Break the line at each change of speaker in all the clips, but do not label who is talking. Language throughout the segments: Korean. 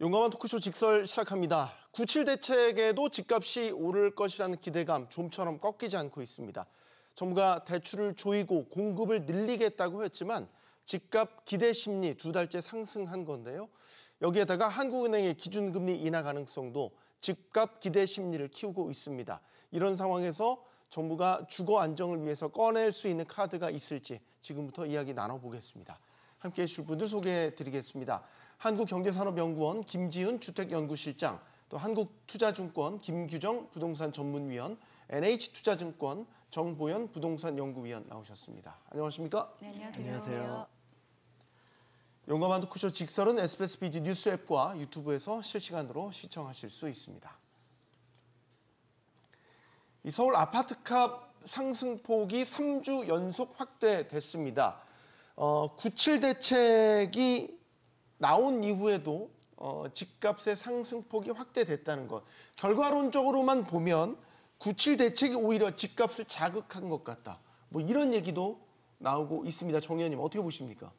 용감한 토크쇼 직설 시작합니다. 9.7 대책에도 집값이 오를 것이라는 기대감 좀처럼 꺾이지 않고 있습니다. 정부가 대출을 조이고 공급을 늘리겠다고 했지만 집값 기대 심리 2달째 상승한 건데요. 여기에다가 한국은행의 기준금리 인하 가능성도 집값 기대 심리를 키우고 있습니다. 이런 상황에서 정부가 주거 안정을 위해서 꺼낼 수 있는 카드가 있을지 지금부터 이야기 나눠보겠습니다. 함께해 주실 분들 소개해드리겠습니다. 한국경제산업연구원 김지은 주택연구실장, 또 한국투자증권 김규정 부동산 전문위원, NH투자증권 정보연 부동산연구위원 나오셨습니다. 안녕하십니까?
네, 안녕하세요.
안녕하세요.
용감한 토크쇼 직설은 SBS BG 뉴스 앱과 유튜브에서 실시간으로 시청하실 수 있습니다. 이 서울 아파트값 상승폭이 3주 연속 확대됐습니다. 9.7 대책이 나온 이후에도 집값의 상승폭이 확대됐다는 것. 결과론적으로만 보면 9.7 대책이 오히려 집값을 자극한 것 같다. 뭐 이런 얘기도 나오고 있습니다. 정 의원님 어떻게 보십니까?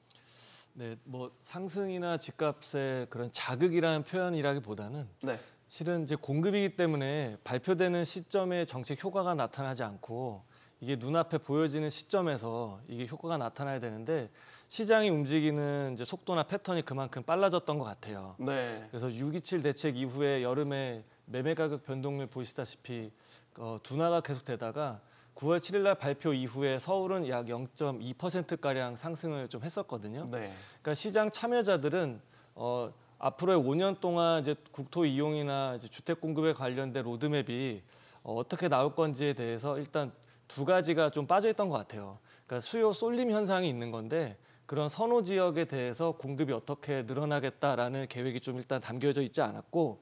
네, 뭐 상승이나 집값의 그런 자극이라는 표현이라기보다는
네.
실은 이제 공급이기 때문에 발표되는 시점에 정책 효과가 나타나지 않고 이게 눈앞에 보여지는 시점에서 이게 효과가 나타나야 되는데 시장이 움직이는 이제 속도나 패턴이 그만큼 빨라졌던 것 같아요.
네.
그래서 6.27 대책 이후에 여름에 매매 가격 변동률 보시다시피 둔화가 계속되다가 9월 7일 날 발표 이후에 서울은 약 0.2%가량 상승을 좀 했었거든요.
네.
그러니까 시장 참여자들은 앞으로의 5년 동안 이제 국토 이용이나 이제 주택 공급에 관련된 로드맵이 어떻게 나올 건지에 대해서 일단 두 가지가 좀 빠져 있던 것 같아요. 그러니까 수요 쏠림 현상이 있는 건데 그런 선호 지역에 대해서 공급이 어떻게 늘어나겠다라는 계획이 좀 일단 담겨져 있지 않았고,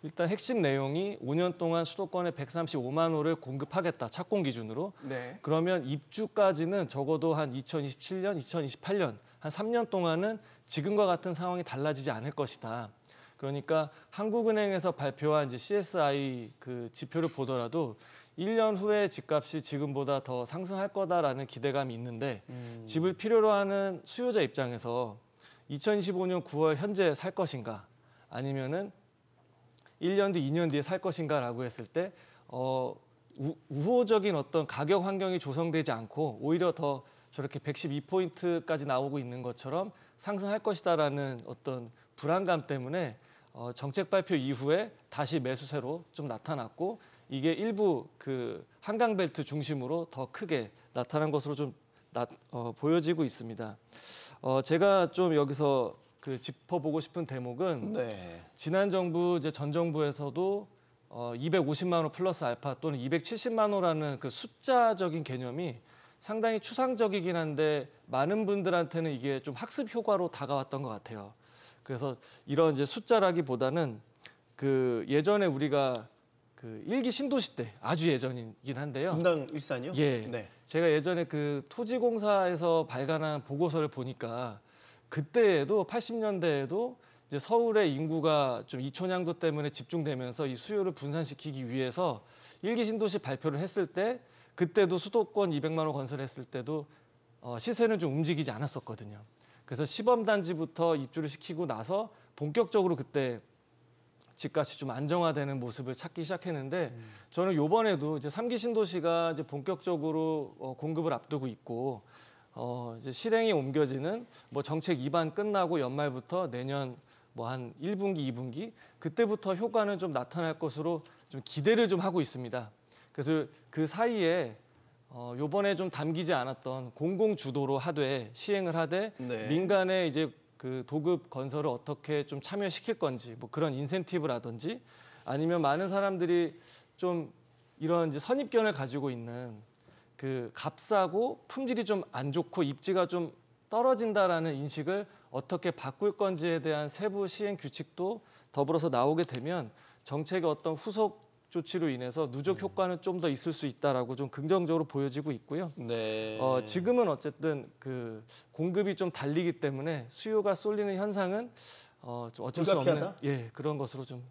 일단 핵심 내용이 5년 동안 수도권에 135만 호를 공급하겠다, 착공 기준으로.
네.
그러면 입주까지는 적어도 한 2027년, 2028년, 한 3년 동안은 지금과 같은 상황이 달라지지 않을 것이다. 그러니까 한국은행에서 발표한 이제 CSI 그 지표를 보더라도 1년 후에 집값이 지금보다 더 상승할 거다라는 기대감이 있는데 집을 필요로 하는 수요자 입장에서 2025년 9월 현재 살 것인가 아니면은 1년 뒤, 2년 뒤에 살 것인가라고 했을 때 우호적인 어떤 가격 환경이 조성되지 않고 오히려 더 저렇게 112포인트까지 나오고 있는 것처럼 상승할 것이다라는 어떤 불안감 때문에 정책 발표 이후에 다시 매수세로 좀 나타났고, 이게 일부 그 한강벨트 중심으로 더 크게 나타난 것으로 좀 보여지고 있습니다. 제가 좀 여기서 그 짚어보고 싶은 대목은
네.
지난 정부 이제 전 정부에서도 250만 호 플러스 알파 또는 270만 호라는 그 숫자적인 개념이 상당히 추상적이긴 한데 많은 분들한테는 이게 좀 학습 효과로 다가왔던 것 같아요. 그래서 이런 이제 숫자라기보다는 그 예전에 우리가 그 1기 신도시 때 아주 예전이긴 한데요.
분당 일산이요?
예.
네.
제가 예전에 그 토지공사에서 발간한 보고서를 보니까 그때에도 80년대에도 이제 서울의 인구가 좀 이촌양도 때문에 집중되면서 이 수요를 분산시키기 위해서 1기 신도시 발표를 했을 때 그때도 수도권 200만 호 건설했을 때도 시세는 좀 움직이지 않았었거든요. 그래서 시범단지부터 입주를 시키고 나서 본격적으로 그때 집값이 좀 안정화되는 모습을 찾기 시작했는데 저는 이번에도 이제 3기 신도시가 이제 본격적으로 공급을 앞두고 있고 이제 실행이 옮겨지는 뭐 정책 입안 끝나고 연말부터 내년 뭐 한 1분기, 2분기 그때부터 효과는 좀 나타날 것으로 좀 기대를 좀 하고 있습니다. 그래서 그 사이에 요번에 좀 담기지 않았던 공공 주도로 하되 시행을 하되
네.
민간의 이제 그 도급 건설을 어떻게 좀 참여시킬 건지 뭐 그런 인센티브라든지 아니면 많은 사람들이 좀 이런 이제 선입견을 가지고 있는 그 값싸고 품질이 좀 안 좋고 입지가 좀 떨어진다라는 인식을 어떻게 바꿀 건지에 대한 세부 시행 규칙도 더불어서 나오게 되면 정책의 어떤 후속 조치로 인해서 누적 효과는 좀 더 있을 수 있다라고 좀 긍정적으로 보여지고 있고요.
네.
지금은 어쨌든 그 공급이 좀 달리기 때문에 수요가 쏠리는 현상은 좀 어쩔 수 없는 그런 것으로 좀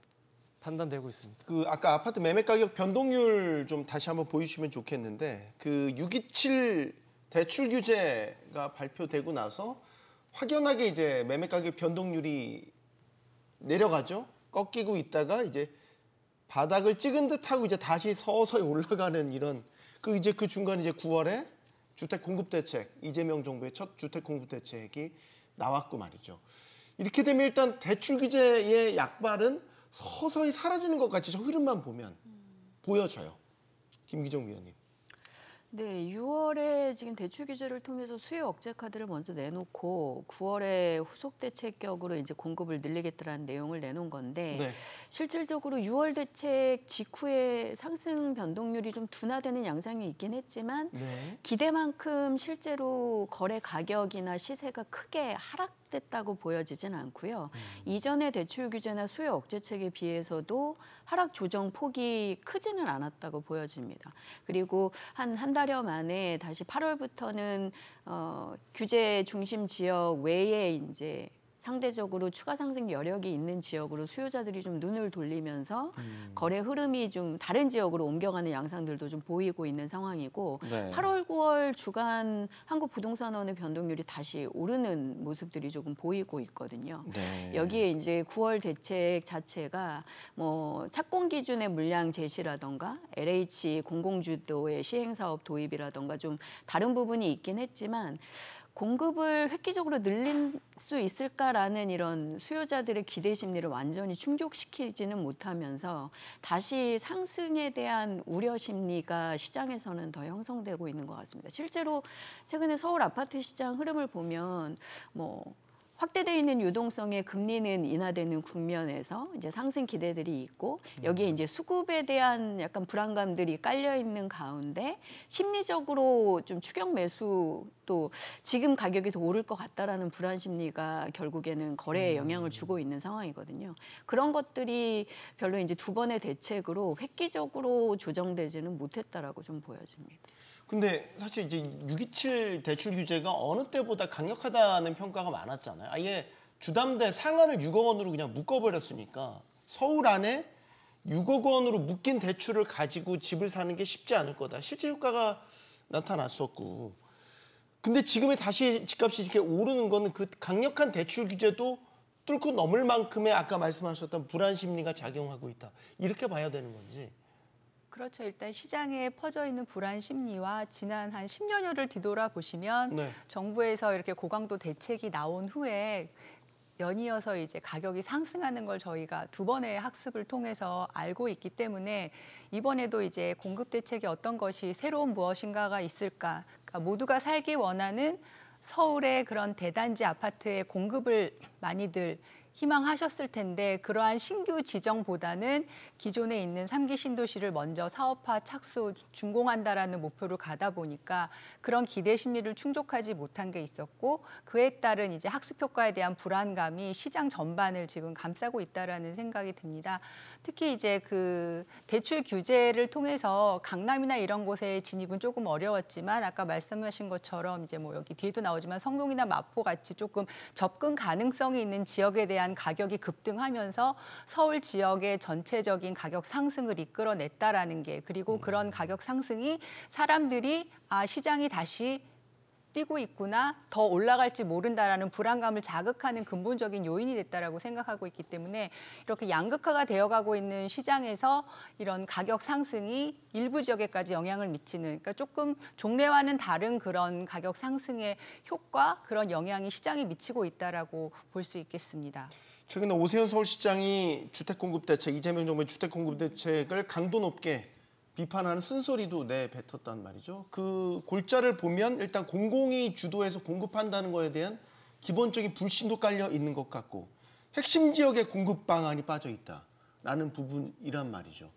판단되고 있습니다.
그 아까 아파트 매매 가격 변동률 좀 다시 한번 보여주시면 좋겠는데 그 627 대출 규제가 발표되고 나서 확연하게 이제 매매 가격 변동률이 내려가죠. 꺾이고 있다가 이제 바닥을 찍은 듯하고 이제 다시 서서히 올라가는 이런 이제 그 중간 이제 9월에 주택 공급 대책, 이재명 정부의 첫 주택 공급 대책이 나왔고 말이죠. 이렇게 되면 일단 대출 규제의 약발은 서서히 사라지는 것 같이 저 흐름만 보면 보여져요. 김기정 위원님.
네, 6월에 지금 대출 규제를 통해서 수요 억제 카드를 먼저 내놓고 9월에 후속 대책격으로 이제 공급을 늘리겠다라는 내용을 내놓은 건데
네.
실질적으로 6월 대책 직후에 상승 변동률이 좀 둔화되는 양상이 있긴 했지만
네.
기대만큼 실제로 거래 가격이나 시세가 크게 하락됐다고 보여지진 않고요. 이전의 대출 규제나 수요 억제책에 비해서도 하락 조정 폭이 크지는 않았다고 보여집니다. 그리고 한 달여 만에 다시 8월부터는 규제 중심 지역 외에 이제 상대적으로 추가 상승 여력이 있는 지역으로 수요자들이 좀 눈을 돌리면서 거래 흐름이 좀 다른 지역으로 옮겨가는 양상들도 좀 보이고 있는 상황이고
네.
8월, 9월 주간 한국부동산원의 변동률이 다시 오르는 모습들이 조금 보이고 있거든요.
네.
여기에 이제 9월 대책 자체가 뭐 착공 기준의 물량 제시라던가 LH 공공주도의 시행사업 도입이라던가 좀 다른 부분이 있긴 했지만 공급을 획기적으로 늘릴 수 있을까라는 이런 수요자들의 기대 심리를 완전히 충족시키지는 못하면서 다시 상승에 대한 우려 심리가 시장에서는 더 형성되고 있는 것 같습니다. 실제로 최근에 서울 아파트 시장 흐름을 보면 뭐 확대되어 있는 유동성의 금리는 인하되는 국면에서 이제 상승 기대들이 있고 여기에 이제 수급에 대한 약간 불안감들이 깔려 있는 가운데 심리적으로 좀 추격 매수 또 지금 가격이 더 오를 것 같다라는 불안 심리가 결국에는 거래에 영향을 주고 있는 상황이거든요. 그런 것들이 별로 이제 두 번의 대책으로 획기적으로 조정되지는 못했다라고 좀 보여집니다.
근데 사실 이제 627 대출 규제가 어느 때보다 강력하다는 평가가 많았잖아요. 아예 주담대 상한을 6억 원으로 그냥 묶어버렸으니까 서울 안에 6억 원으로 묶인 대출을 가지고 집을 사는 게 쉽지 않을 거다. 실제 효과가 나타났었고. 근데 지금에 다시 집값이 이렇게 오르는 거는 그 강력한 대출 규제도 뚫고 넘을 만큼의 아까 말씀하셨던 불안 심리가 작용하고 있다. 이렇게 봐야 되는 건지.
그렇죠. 일단 시장에 퍼져 있는 불안 심리와 지난 한 10년여를 뒤돌아보시면
네.
정부에서 이렇게 고강도 대책이 나온 후에 연이어서 이제 가격이 상승하는 걸 저희가 두 번의 학습을 통해서 알고 있기 때문에 이번에도 이제 공급 대책이 어떤 것이 새로운 무엇인가가 있을까? 그러니까 모두가 살기 원하는 서울의 그런 대단지 아파트의 공급을 많이들 희망하셨을 텐데 그러한 신규 지정보다는 기존에 있는 3기 신도시를 먼저 사업화 착수 준공한다라는 목표를 가다 보니까 그런 기대 심리를 충족하지 못한 게 있었고 그에 따른 이제 학습 효과에 대한 불안감이 시장 전반을 지금 감싸고 있다라는 생각이 듭니다. 특히 이제 그 대출 규제를 통해서 강남이나 이런 곳에 진입은 조금 어려웠지만 아까 말씀하신 것처럼 이제 뭐 여기 뒤에도 나오지만 성동이나 마포 같이 조금 접근 가능성이 있는 지역에 대한 가격이 급등하면서 서울 지역의 전체적인 가격 상승을 이끌어냈다라는 게 그리고 그런 가격 상승이 사람들이 시장이 다시 뛰고 있구나, 더 올라갈지 모른다라는 불안감을 자극하는 근본적인 요인이 됐다라고 생각하고 있기 때문에 이렇게 양극화가 되어가고 있는 시장에서 이런 가격 상승이 일부 지역에까지 영향을 미치는 그러니까 조금 종래와는 다른 그런 가격 상승의 효과, 그런 영향이 시장에 미치고 있다라고 볼 수 있겠습니다.
최근에 오세훈 서울시장이 주택공급대책, 이재명 정부의 주택공급대책을 강도 높게 비판하는 쓴소리도 내뱉었단 말이죠. 그 골자를 보면 일단 공공이 주도해서 공급한다는 거에 대한 기본적인 불신도 깔려 있는 것 같고 핵심 지역에 공급 방안이 빠져 있다라는 부분이란 말이죠.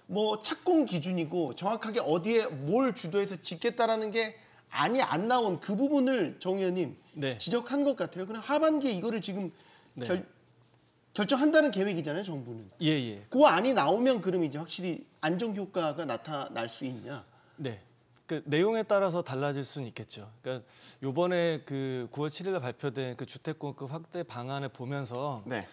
뭐 착공 기준이고 정확하게 어디에 뭘 주도해서 짓겠다라는 게 안 나온 그 부분을 정 의원님
네.
지적한 것 같아요. 그냥 하반기에 이거를 지금
네.
결정한다는 계획이잖아요, 정부는.
예.
그 안이 나오면 그럼 이제 확실히 안정 효과가 나타날 수 있냐?
네. 그 내용에 따라서 달라질 수는 있겠죠. 그러니까 이번에 그 9월 7일에 발표된 그 주택 공급 확대 방안을 보면서
네.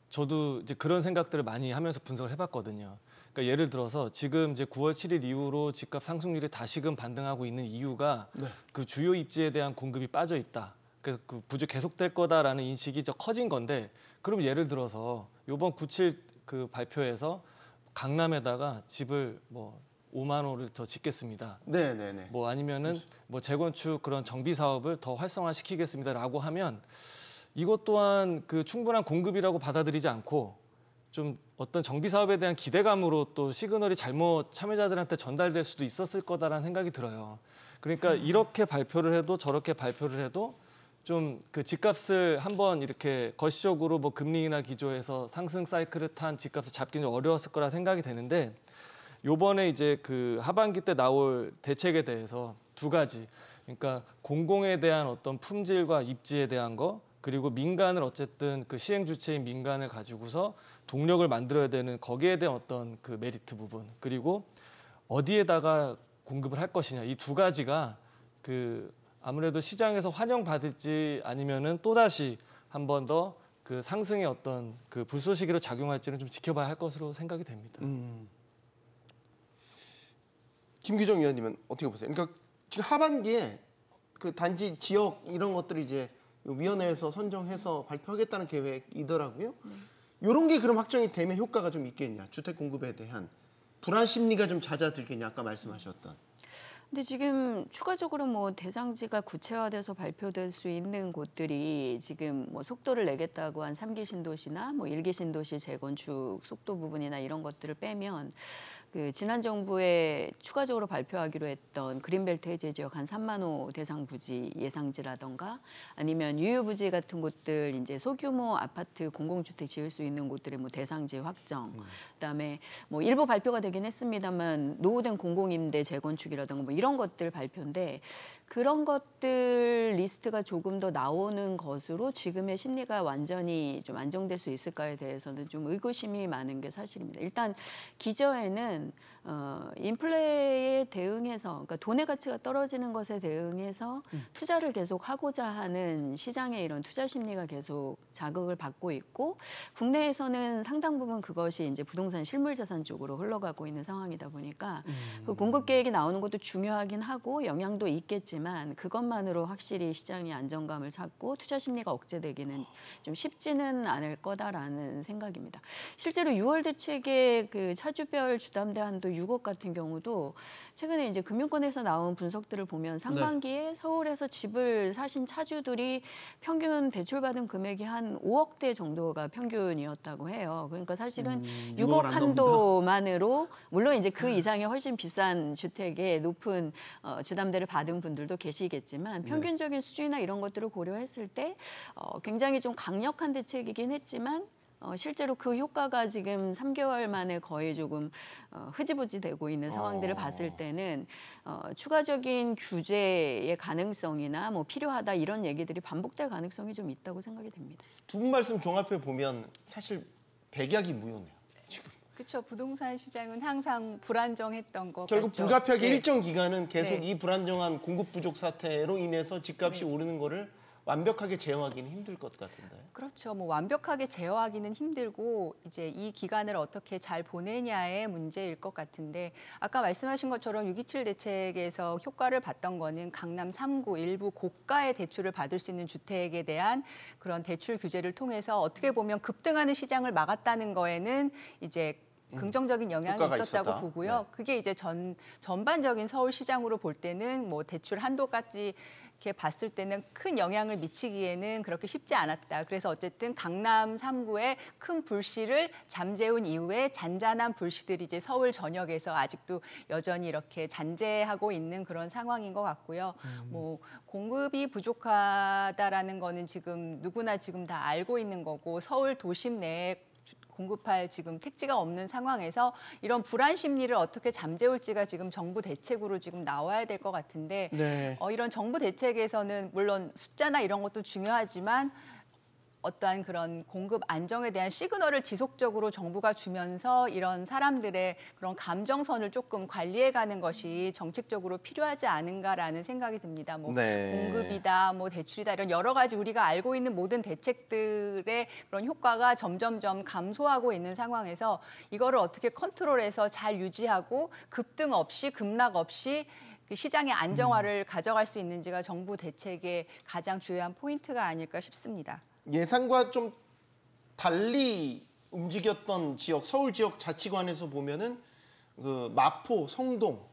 저도 이제 그런 생각들을 많이 하면서 분석을 해봤거든요. 그러니까 예를 들어서 지금 이제 9월 7일 이후로 집값 상승률이 다시금 반등하고 있는 이유가
네.
그 주요 입지에 대한 공급이 빠져 있다. 그 부족 계속될 거다라는 인식이 커진 건데, 그럼 예를 들어서 이번 97 그 발표에서 강남에다가 집을 뭐 5만 호를 더 짓겠습니다.
네네네.
뭐 아니면은 뭐 재건축 그런 정비 사업을 더 활성화시키겠습니다라고 하면 이것 또한 그 충분한 공급이라고 받아들이지 않고 좀 어떤 정비 사업에 대한 기대감으로 또 시그널이 잘못 참여자들한테 전달될 수도 있었을 거다라는 생각이 들어요. 그러니까 이렇게 발표를 해도 저렇게 발표를 해도 좀 그 집값을 한번 이렇게 거시적으로 뭐 금리 인하 기조에서 상승 사이클을 탄 집값을 잡기는 어려웠을 거라 생각이 되는데, 요번에 이제 그 하반기 때 나올 대책에 대해서 두 가지, 그러니까 공공에 대한 어떤 품질과 입지에 대한 거, 그리고 민간을 어쨌든 그 시행 주체인 민간을 가지고서 동력을 만들어야 되는 거기에 대한 어떤 그 메리트 부분, 그리고 어디에다가 공급을 할 것이냐, 이 두 가지가 그 아무래도 시장에서 환영받을지 아니면은 또다시 한 번 더 그 상승의 어떤 그 불쏘시개로 작용할지는 좀 지켜봐야 할 것으로 생각이 됩니다.
김규정 위원님은 어떻게 보세요? 그러니까 지금 하반기에 그 단지 지역 이런 것들이 이제 위원회에서 선정해서 발표하겠다는 계획이더라고요. 이런 게 그럼 확정이 되면 효과가 좀 있겠냐? 주택 공급에 대한 불안 심리가 좀 잦아들겠냐? 아까 말씀하셨던.
근데 지금 추가적으로 뭐 대상지가 구체화돼서 발표될 수 있는 곳들이 지금 뭐 속도를 내겠다고 한 3기 신도시나 뭐 1기 신도시 재건축 속도 부분이나 이런 것들을 빼면 그 지난 정부에 추가적으로 발표하기로 했던 그린벨트 해제 지역 한 3만 호 대상 부지 예상지라던가 아니면 유휴부지 같은 곳들 이제 소규모 아파트 공공주택 지을 수 있는 곳들의 뭐 대상지 확정, 그다음에 뭐 일부 발표가 되긴 했습니다만 노후된 공공임대 재건축이라던가 뭐 이런 것들 발표인데, 그런 것들 리스트가 조금 더 나오는 것으로 지금의 심리가 완전히 좀 안정될 수 있을까에 대해서는 좀 의구심이 많은 게 사실입니다. 일단 기저에는 인플레에 대응해서, 그러니까 돈의 가치가 떨어지는 것에 대응해서 투자를 계속 하고자 하는 시장의 이런 투자 심리가 계속 자극을 받고 있고, 국내에서는 상당 부분 그것이 이제 부동산 실물 자산 쪽으로 흘러가고 있는 상황이다 보니까 그 공급 계획이 나오는 것도 중요하긴 하고 영향도 있겠지만 그것만으로 확실히 시장이 안정감을 찾고 투자 심리가 억제되기는 좀 쉽지는 않을 거다라는 생각입니다. 실제로 6월 대책의 그 차주별 주담대 한도 6억 같은 경우도 최근에 이제 금융권에서 나온 분석들을 보면 상반기에 서울에서 집을 사신 차주들이 평균 대출받은 금액이 한 5억대 정도가 평균이었다고 해요. 그러니까 사실은 6억 한도만으로 물론 이제 그 이상의 훨씬 비싼 주택에 높은 주담대를 받은 분들도 계시겠지만 평균적인 수준이나 이런 것들을 고려했을 때 굉장히 좀 강력한 대책이긴 했지만 실제로 그 효과가 지금 3개월 만에 거의 조금 흐지부지 되고 있는 상황들을 봤을 때는 추가적인 규제의 가능성이나 뭐 필요하다 이런 얘기들이 반복될 가능성이 좀 있다고 생각이 됩니다.
두 분 말씀 종합해 보면 사실 백약이 무효네요. 지금.
그렇죠. 부동산 시장은 항상 불안정했던 것
결국
같죠.
불가피하게
네.
일정 기간은 계속
네.
이 불안정한 공급 부족 사태로 인해서 집값이 오르는 거를 완벽하게 제어하기는 힘들 것 같은데.
그렇죠. 뭐 완벽하게 제어하기는 힘들고 이제 이 기간을 어떻게 잘 보내냐의 문제일 것 같은데, 아까 말씀하신 것처럼 627 대책에서 효과를 봤던 거는 강남 3구 일부 고가의 대출을 받을 수 있는 주택에 대한 그런 대출 규제를 통해서 어떻게 보면 급등하는 시장을 막았다는 거에는 이제 긍정적인 영향이
효과가
있었다고
있었다.
보고요.
네.
그게 이제 전반적인 서울 시장으로 볼 때는 뭐 대출 한도까지 이렇게 봤을 때는 큰 영향을 미치기에는 그렇게 쉽지 않았다. 그래서 어쨌든 강남 3구의 큰 불씨를 잠재운 이후에 잔잔한 불씨들이 이제 서울 전역에서 아직도 여전히 이렇게 잔재하고 있는 그런 상황인 것 같고요. 뭐 공급이 부족하다라는 거는 지금 누구나 지금 다 알고 있는 거고, 서울 도심 내에 공급할 지금 택지가 없는 상황에서 이런 불안 심리를 어떻게 잠재울지가 지금 정부 대책으로 지금 나와야 될 것 같은데,
네.
이런 정부 대책에서는 물론 숫자나 이런 것도 중요하지만 어떠한 그런 공급 안정에 대한 시그널을 지속적으로 정부가 주면서 이런 사람들의 그런 감정선을 조금 관리해가는 것이 정책적으로 필요하지 않은가라는 생각이 듭니다. 뭐 공급이다, 뭐 대출이다 이런 여러 가지 우리가 알고 있는 모든 대책들의 그런 효과가 점점점 감소하고 있는 상황에서 이거를 어떻게 컨트롤해서 잘 유지하고 급등 없이 급락 없이 그 시장의 안정화를 가져갈 수 있는지가 정부 대책의 가장 주요한 포인트가 아닐까 싶습니다.
예상과 좀 달리 움직였던 지역, 서울 지역 자치관에서 보면은 그 마포, 성동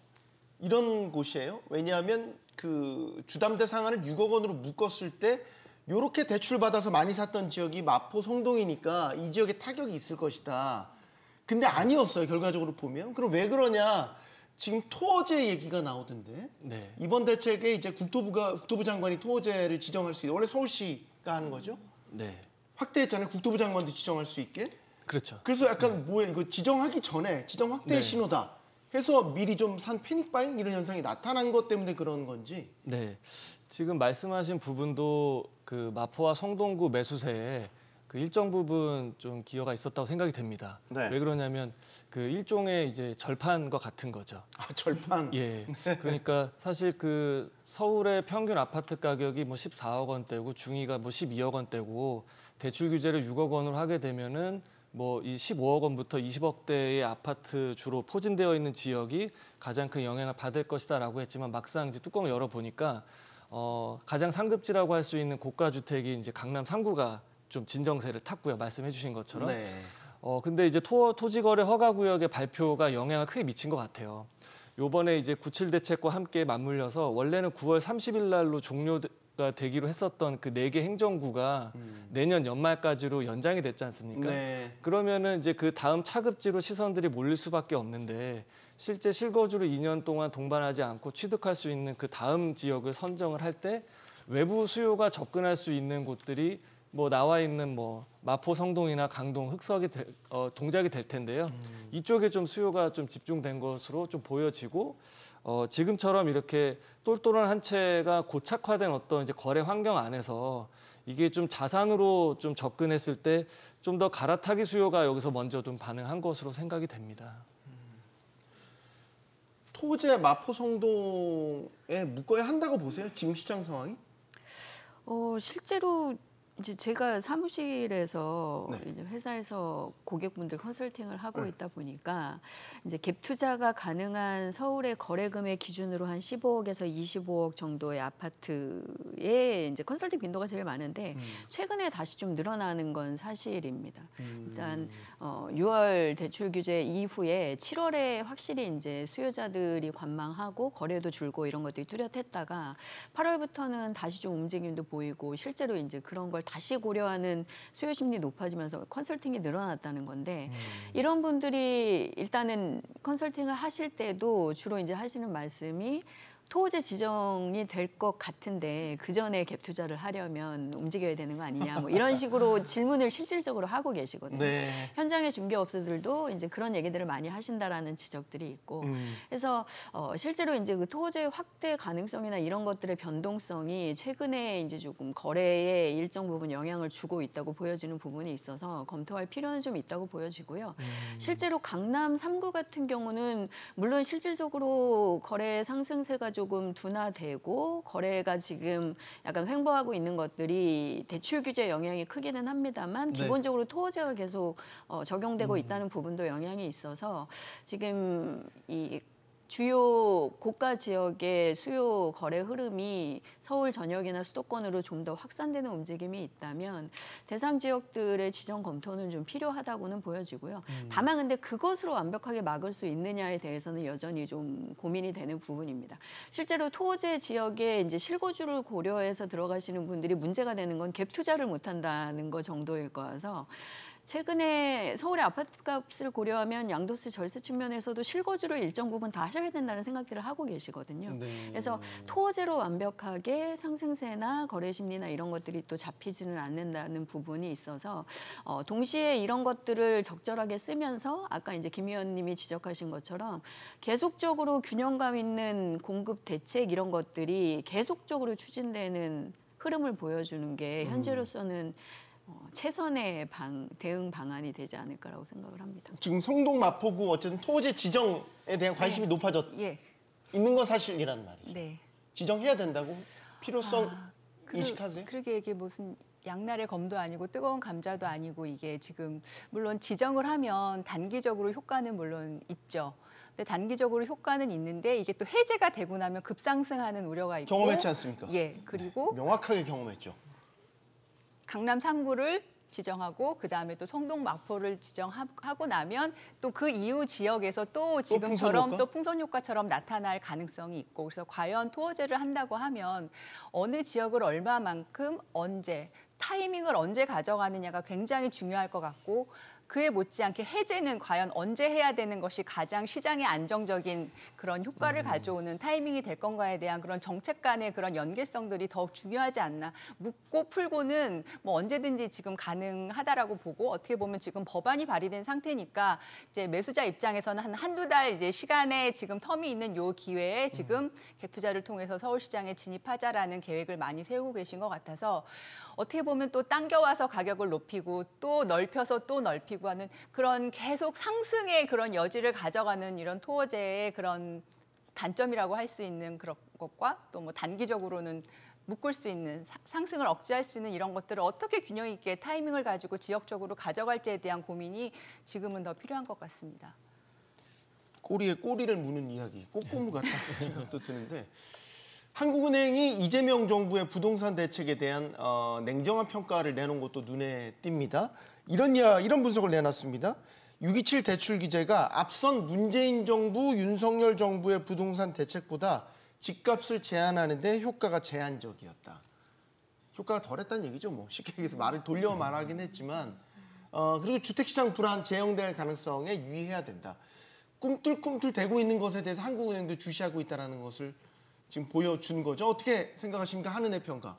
이런 곳이에요. 왜냐하면 그 주담대 상한을 6억 원으로 묶었을 때 이렇게 대출 받아서 많이 샀던 지역이 마포, 성동이니까 이 지역에 타격이 있을 것이다. 근데 아니었어요. 결과적으로 보면. 그럼 왜 그러냐? 지금 토어제 얘기가 나오던데.
네.
이번 대책에 이제 국토부 장관이 토어제를 지정할 수 있게 원래 서울시가 하는 거죠.
네.
확대했잖아요. 국토부 장관도 지정할 수 있게.
그렇죠.
그래서 약간 뭐야 이거 지정하기 전에 지정 확대의
네.
신호다 해서 미리 좀 산 패닉 바잉 이런 현상이 나타난 것 때문에 그런 건지.
네. 지금 말씀하신 부분도 그 마포와 성동구 매수세에 그 일정 부분 좀 기여가 있었다고 생각이 됩니다.
네.
왜 그러냐면 그 일종의 이제 절판과 같은 거죠.
아 절판.
예. 그러니까 사실 그 서울의 평균 아파트 가격이 뭐 14억 원대고 중위가 뭐 12억 원대고 대출 규제를 6억 원으로 하게 되면은 뭐 이 15억 원부터 20억대의 아파트 주로 포진되어 있는 지역이 가장 큰 영향을 받을 것이다라고 했지만 막상 이제 뚜껑을 열어 보니까 가장 상급지라고 할 수 있는 고가 주택이 이제 강남 3구가 좀 진정세를 탔고요. 말씀해 주신 것처럼.
네.
근데 이제 토지거래 허가구역의 발표가 영향을 크게 미친 것 같아요. 요번에 이제 97 대책과 함께 맞물려서 원래는 9월 30일 날로 종료가 되기로 했었던 그 4개 행정구가 내년 연말까지로 연장이 됐지 않습니까?
네.
그러면은 이제 그 다음 차급지로 시선들이 몰릴 수밖에 없는데 실제 실거주를 2년 동안 동반하지 않고 취득할 수 있는 그 다음 지역을 선정을 할 때 외부 수요가 접근할 수 있는 곳들이 뭐 나와 있는 뭐 마포, 성동이나 강동, 흑석이 동작이 될 텐데요. 이쪽에 좀 수요가 좀 집중된 것으로 좀 보여지고 지금처럼 이렇게 똘똘한 한 채가 고착화된 어떤 이제 거래 환경 안에서 이게 좀 자산으로 좀 접근했을 때 좀 더 갈아타기 수요가 여기서 먼저 좀 반응한 것으로 생각이 됩니다.
토제 마포 성동에 묶어야 한다고 보세요? 지금 시장 상황이?
실제로 이제 제가 사무실에서
네.
이제 회사에서 고객분들 컨설팅을 하고 있다 보니까 이제 갭 투자가 가능한 서울의 거래금액 기준으로 한 15억에서 25억 정도의 아파트에 이제 컨설팅 빈도가 제일 많은데 최근에 다시 좀 늘어나는 건 사실입니다. 일단 6월 대출 규제 이후에 7월에 확실히 이제 수요자들이 관망하고 거래도 줄고 이런 것들이 뚜렷했다가 8월부터는 다시 좀 움직임도 보이고 실제로 이제 그런 걸 다시 고려하는 수요 심리 높아지면서 컨설팅이 늘어났다는 건데 이런 분들이 일단은 컨설팅을 하실 때도 주로 이제 하시는 말씀이 토호제 지정이 될 것 같은데 그 전에 갭 투자를 하려면 움직여야 되는 거 아니냐 뭐 이런 식으로 질문을 실질적으로 하고 계시거든요.
네.
현장의 중개업소들도 이제 그런 얘기들을 많이 하신다라는 지적들이 있고 그래서 실제로 이제 그 토호제 확대 가능성이나 이런 것들의 변동성이 최근에 이제 조금 거래에 일정 부분 영향을 주고 있다고 보여지는 부분이 있어서 검토할 필요는 좀 있다고 보여지고요. 실제로 강남 3구 같은 경우는 물론 실질적으로 거래 상승세가 조금 둔화되고 거래가 지금 약간 횡보하고 있는 것들이 대출 규제 영향이 크기는 합니다만
네.
기본적으로 토호제가 계속 적용되고 있다는 부분도 영향이 있어서 지금 이 주요 고가 지역의 수요 거래 흐름이 서울 전역이나 수도권으로 좀 더 확산되는 움직임이 있다면 대상 지역들의 지정 검토는 좀 필요하다고는 보여지고요. 다만 근데 그것으로 완벽하게 막을 수 있느냐에 대해서는 여전히 좀 고민이 되는 부분입니다. 실제로 토호제 지역에 이제 실거주를 고려해서 들어가시는 분들이 문제가 되는 건 갭 투자를 못 한다는 거 정도일 거라서 최근에 서울의 아파트값을 고려하면 양도세 절세 측면에서도 실거주를 일정 부분 다 하셔야 된다는 생각들을 하고 계시거든요.
네.
그래서 토호제로 완벽하게 상승세나 거래 심리나 이런 것들이 또 잡히지는 않는다는 부분이 있어서 동시에 이런 것들을 적절하게 쓰면서 아까 이제 김 의원님이 지적하신 것처럼 계속적으로 균형감 있는 공급 대책 이런 것들이 계속적으로 추진되는 흐름을 보여주는 게 현재로서는 최선의 대응 방안이 되지 않을까라고 생각을 합니다.
지금 성동 마포구 어쨌든 토지 지정에 대한 관심이 높아져
예.
있는 건 사실이란 말이죠.
네.
지정해야 된다고 필요성
그-
인식하세요?
그러게 이게 무슨 양날의 검도 아니고 뜨거운 감자도 아니고 이게 지금 물론 지정을 하면 단기적으로 효과는 물론 있죠. 근데 단기적으로 효과는 있는데 이게 또 해제가 되고 나면 급상승하는 우려가 있고
경험했지 않습니까?
예, 그리고
명확하게 경험했죠.
강남 3구를 지정하고 그다음에 또 성동 마포를 지정하고 나면 또 그 이후 지역에서 또 지금처럼
풍선 효과?
또 풍선 효과처럼 나타날 가능성이 있고 그래서 과연 토어제를 한다고 하면 어느 지역을 얼마만큼 언제 타이밍을 언제 가져가느냐가 굉장히 중요할 것 같고 그에 못지않게 해제는 과연 언제 해야 되는 것이 가장 시장에 안정적인 그런 효과를 가져오는 타이밍이 될 건가에 대한 그런 정책 간의 그런 연계성들이 더욱 중요하지 않나. 묻고 풀고는 뭐 언제든지 지금 가능하다라고 보고 어떻게 보면 지금 법안이 발의된 상태니까 이제 매수자 입장에서는 한두 달 이제 시간에 지금 텀이 있는 요 기회에 지금 갭 투자를 통해서 서울시장에 진입하자라는 계획을 많이 세우고 계신 것 같아서 어떻게 보면 또 당겨와서 가격을 높이고 또 넓혀서 또 넓히고 하는 그런 계속 상승의 그런 여지를 가져가는 이런 토어제의 그런 단점이라고 할 수 있는 그런 것과 또 뭐 단기적으로는 묶을 수 있는 상승을 억제할 수 있는 이런 것들을 어떻게 균형 있게 타이밍을 가지고 지역적으로 가져갈지에 대한 고민이 지금은 더 필요한 것 같습니다.
꼬리에 꼬리를 무는 이야기, 꼬꼬무 같다는 생각도 드는데 한국은행이 이재명 정부의 부동산 대책에 대한 냉정한 평가를 내놓은 것도 눈에 띕니다. 이런 분석을 내놨습니다. 6.27 대출 규제가 앞선 문재인 정부, 윤석열 정부의 부동산 대책보다 집값을 제한하는 데 효과가 제한적이었다. 효과가 덜했다는 얘기죠. 뭐 쉽게 얘기해서 말을 돌려 말하긴 했지만 그리고 주택시장 불안 재형될 가능성에 유의해야 된다. 꿈틀꿈틀 대고 있는 것에 대해서 한국은행도 주시하고 있다는 것을 지금 보여준 거죠. 어떻게 생각하십니까? 한은혜 평가.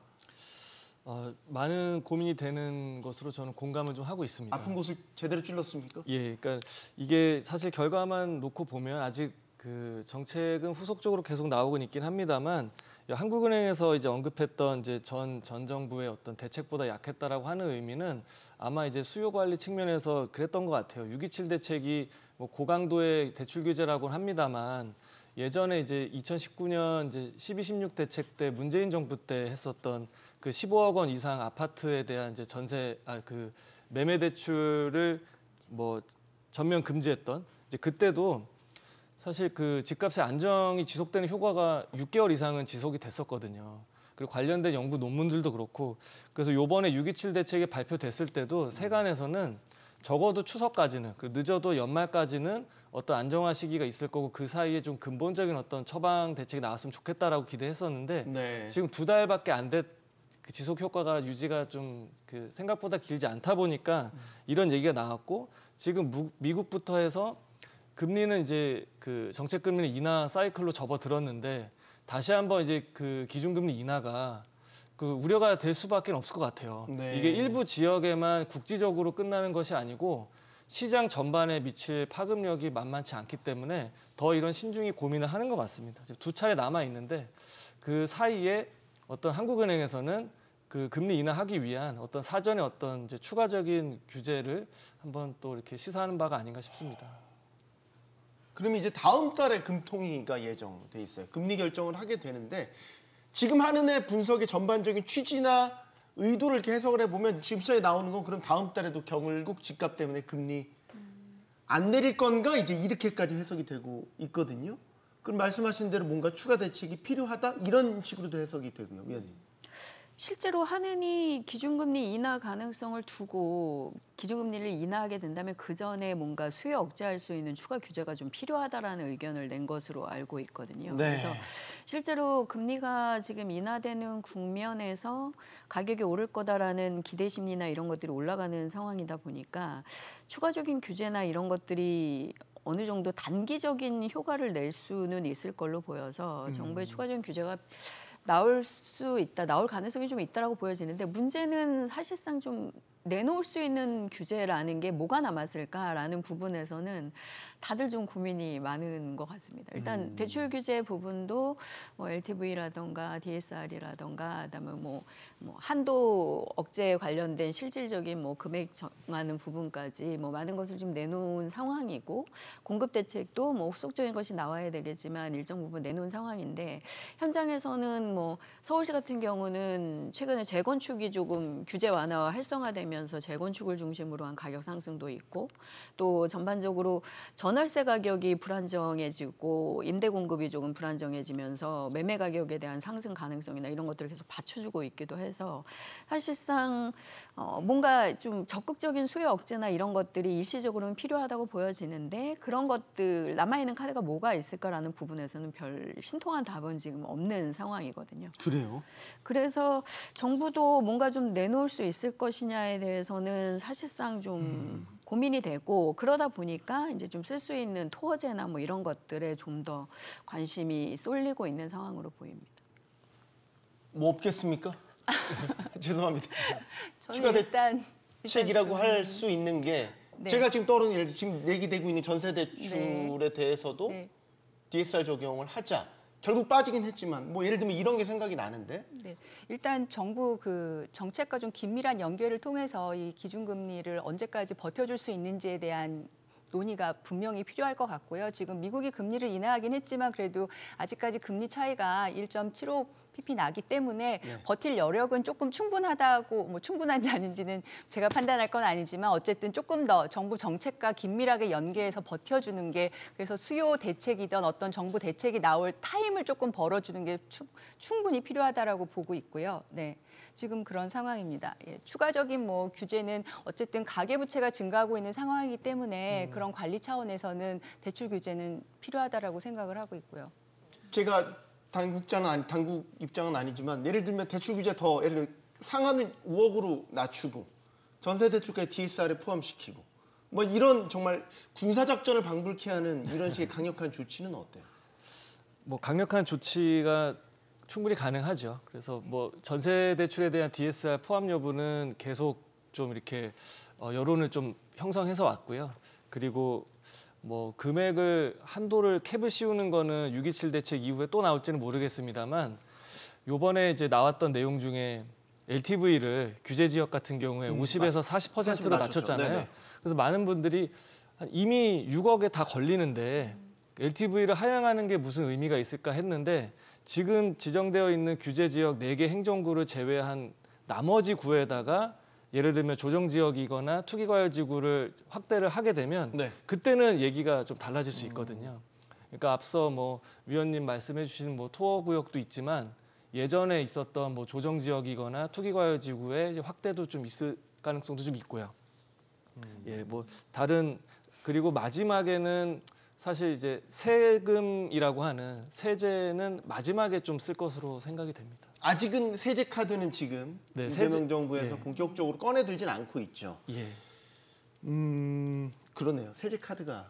많은 고민이 되는 것으로 저는 공감을 좀 하고 있습니다.
아픈 곳을 제대로 찔렀습니까?
예, 그러니까 이게 사실 결과만 놓고 보면 아직 그 정책은 후속적으로 계속 나오고 있긴 합니다만 한국은행에서 이제 언급했던 이제 전 정부의 어떤 대책보다 약했다라고 하는 의미는 아마 이제 수요 관리 측면에서 그랬던 것 같아요. 6.27 대책이 뭐 고강도의 대출 규제라고는 합니다만 예전에 이제 2019년 이제 12.16 대책 때 문재인 정부 때 했었던 그 15억 원 이상 아파트에 대한 이제 그 매매 대출을 뭐 전면 금지했던 이제 그때도 사실 그 집값의 안정이 지속되는 효과가 6개월 이상은 지속이 됐었거든요. 그리고 관련된 연구 논문들도 그렇고 그래서 요번에 6.27 대책이 발표됐을 때도 세간에서는 적어도 추석까지는 늦어도 연말까지는 어떤 안정화 시기가 있을 거고 그 사이에 좀 근본적인 어떤 처방 대책이 나왔으면 좋겠다라고 기대했었는데
네.
지금 2달밖에 안 됐 그 지속 효과가 유지가 좀 그 생각보다 길지 않다 보니까 이런 얘기가 나왔고 지금 미국부터 해서 금리는 이제 그 정책 금리 인하 사이클로 접어들었는데 다시 한번 이제 그 기준금리 인하가 그 우려가 될 수밖에 없을 것 같아요.
네.
이게 일부 지역에만 국지적으로 끝나는 것이 아니고 시장 전반에 미칠 파급력이 만만치 않기 때문에 더 이런 신중히 고민을 하는 것 같습니다. 지금 2차례 남아 있는데 그 사이에 어떤 한국은행에서는 그 금리 인하하기 위한 어떤 사전의 어떤 이제 추가적인 규제를 한번 또 이렇게 시사하는 바가 아닌가 싶습니다.
그러면 이제 다음 달에 금통위가 예정돼 있어요. 금리 결정을 하게 되는데 지금 한은혜 분석의 전반적인 취지나 의도를 이렇게 해석을 해보면 지금 시장에 나오는 건 그럼 다음 달에도 결국 집값 때문에 금리 안 내릴 건가 이제 이렇게까지 해석이 되고 있거든요. 그럼 말씀하신 대로 뭔가 추가 대책이 필요하다 이런 식으로도 해석이 되고요. 위원님.
실제로 한은이 기준금리 인하 가능성을 두고 기준금리를 인하하게 된다면 그 전에 뭔가 수요 억제할 수 있는 추가 규제가 좀 필요하다라는 의견을 낸 것으로 알고 있거든요.
네.
그래서 실제로 금리가 지금 인하되는 국면에서 가격이 오를 거다라는 기대 심리나 이런 것들이 올라가는 상황이다 보니까 추가적인 규제나 이런 것들이 어느 정도 단기적인 효과를 낼 수는 있을 걸로 보여서 정부의 추가적인 규제가 나올 가능성이 좀 있다라고 보여지는데 문제는 사실상 좀 내놓을 수 있는 규제라는 게 뭐가 남았을까라는 부분에서는 다들 좀 고민이 많은 것 같습니다. 일단 대출 규제 부분도 뭐 LTV라던가 DSR이라던가 그다음에 뭐 한도 억제에 관련된 실질적인 뭐 금액 정하는 부분까지 뭐 많은 것을 좀 내놓은 상황이고 공급 대책도 뭐 후속적인 것이 나와야 되겠지만 일정 부분 내놓은 상황인데 현장에서는 뭐 서울시 같은 경우는 최근에 재건축이 조금 규제 완화와 활성화되면 줄어들면서 재건축을 중심으로 한 가격 상승도 있고 또 전반적으로 전월세 가격이 불안정해지고 임대 공급이 조금 불안정해지면서 매매 가격에 대한 상승 가능성이나 이런 것들을 계속 받쳐주고 있기도 해서 사실상 뭔가 좀 적극적인 수요 억제나 이런 것들이 일시적으로는 필요하다고 보여지는데 그런 것들 남아있는 카드가 뭐가 있을까라는 부분에서는 별 신통한 답은 지금 없는 상황이거든요.
그래요?
그래서 정부도 뭔가 좀 내놓을 수 있을 것이냐에 대해서는 사실상 좀 고민이 되고 그러다 보니까 이제 좀 쓸 수 있는 토어제나 뭐 이런 것들에 좀 더 관심이 쏠리고 있는 상황으로 보입니다.
뭐 없겠습니까? 죄송합니다.
저는
추가
일단
대책이라고 할 수 있는 게
네.
제가 지금 떠오르는 예를 들어 지금 얘기되고 있는 전세 대출에 대해서도
네.
DSR 적용을 하자. 결국 빠지긴 했지만 뭐 예를 들면 이런 게 생각이 나는데
네, 일단 정부 그 정책과 좀 긴밀한 연계를 통해서 이 기준금리를 언제까지 버텨줄 수 있는지에 대한 논의가 분명히 필요할 것 같고요. 지금 미국이 금리를 인하하긴 했지만 그래도 아직까지 금리 차이가 1.75 pp 나기 때문에 버틸 여력은 조금 충분하다고 뭐 충분한지 아닌지는 제가 판단할 건 아니지만 어쨌든 조금 더 정부 정책과 긴밀하게 연계해서 버텨주는 게 그래서 수요 대책이든 어떤 정부 대책이 나올 타임을 조금 벌어주는 게 충분히 필요하다라고 보고 있고요. 네. 지금 그런 상황입니다. 예, 추가적인 뭐 규제는 어쨌든 가계부채가 증가하고 있는 상황이기 때문에 그런 관리 차원에서는 대출 규제는 필요하다라고 생각을 하고 있고요.
제가 당국 입장은 아니지만 예를 들면 대출 규제 더 예를 들면 상한을 5억으로 낮추고 전세 대출까지 DSR에 포함시키고 뭐 이런 정말 군사 작전을 방불케 하는 이런 식의 강력한 조치는 어때요?
뭐 강력한 조치가 충분히 가능하죠. 그래서 뭐 전세 대출에 대한 DSR 포함 여부는 계속 좀 이렇게 여론을 좀 형성해서 왔고요. 그리고 뭐 금액을 한도를 캡을 씌우는 거는 6.27 대책 이후에 또 나올지는 모르겠습니다만 요번에 이제 나왔던 내용 중에 LTV를 규제 지역 같은 경우에 50에서 40%로 낮췄잖아요.
네네.
그래서 많은 분들이 이미 6억에 다 걸리는데 LTV를 하향하는 게 무슨 의미가 있을까 했는데 지금 지정되어 있는 규제 지역 4개 행정구를 제외한 나머지 구에다가 예를 들면 조정지역이거나 투기과열지구를 확대를 하게 되면
네.
그때는 얘기가 좀 달라질 수 있거든요. 그러니까 앞서 뭐 위원님 말씀해 주신 뭐 토어구역도 있지만 예전에 있었던 뭐 조정지역이거나 투기과열지구의 확대도 좀 있을 가능성도 좀 있고요. 예, 뭐 다른 그리고 마지막에는 사실 이제 세금이라고 하는 세제는 마지막에 좀 쓸 것으로 생각이 됩니다.
아직은 세제 카드는 지금
네,
이재명 정부에서
예.
본격적으로 꺼내들진 않고 있죠.
예.
그러네요. 세제 카드가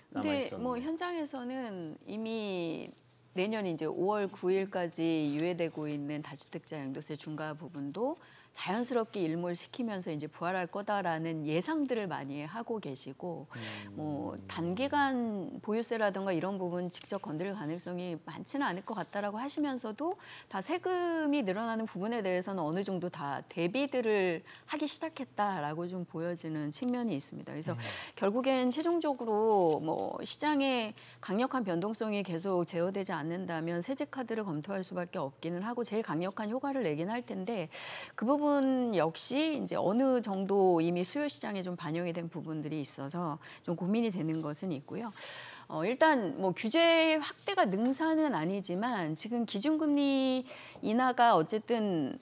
남아
근데
있었는데.
뭐 현장에서는 이미 내년 이제 5월 9일까지 유예되고 있는 다주택자 양도세 중과 부분도 자연스럽게 일몰시키면서 이제 부활할 거다라는 예상들을 많이 하고 계시고 뭐 단기간 보유세라든가 이런 부분 직접 건드릴 가능성이 많지는 않을 것 같다라고 하시면서도 다 세금이 늘어나는 부분에 대해서는 어느 정도 다 대비들을 하기 시작했다라고 좀 보여지는 측면이 있습니다. 그래서 결국엔 최종적으로 뭐 시장에 강력한 변동성이 계속 제어되지 않는다면 세제 카드를 검토할 수밖에 없기는 하고 제일 강력한 효과를 내긴 할 텐데 그 부분 역시 이제 어느 정도 이미 수요 시장에 좀 반영이 된 부분들이 있어서 좀 고민이 되는 것은 있고요. 일단 뭐 규제 확대가 능사는 아니지만 지금 기준금리 인하가 어쨌든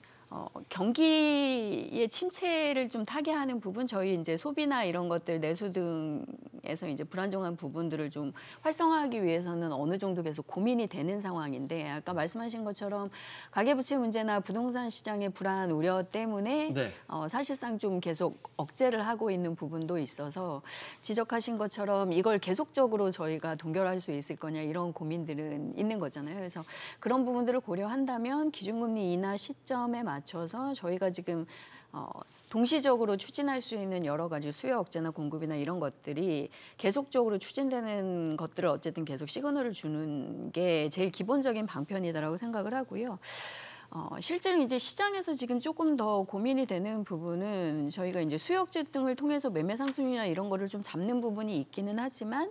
경기의 침체를 좀 타개하는 부분, 저희 이제 소비나 이런 것들 내수 등에서 이제 불안정한 부분들을 좀 활성화하기 위해서는 어느 정도 계속 고민이 되는 상황인데 아까 말씀하신 것처럼 가계부채 문제나 부동산 시장의 불안 우려 때문에
네.
사실상 좀 계속 억제를 하고 있는 부분도 있어서 지적하신 것처럼 이걸 계속적으로 저희가 동결할 수 있을 거냐 이런 고민들은 있는 거잖아요. 그래서 그런 부분들을 고려한다면 기준금리 인하 시점에 맞춰서 저희가 지금 동시적으로 추진할 수 있는 여러 가지 수요 억제나 공급이나 이런 것들이 계속적으로 추진되는 것들을 어쨌든 계속 시그널을 주는 게 제일 기본적인 방편이다라고 생각을 하고요. 실제로 이제 시장에서 지금 조금 더 고민이 되는 부분은 저희가 이제 수요 억제 등을 통해서 매매 상승이나 이런 거를 좀 잡는 부분이 있기는 하지만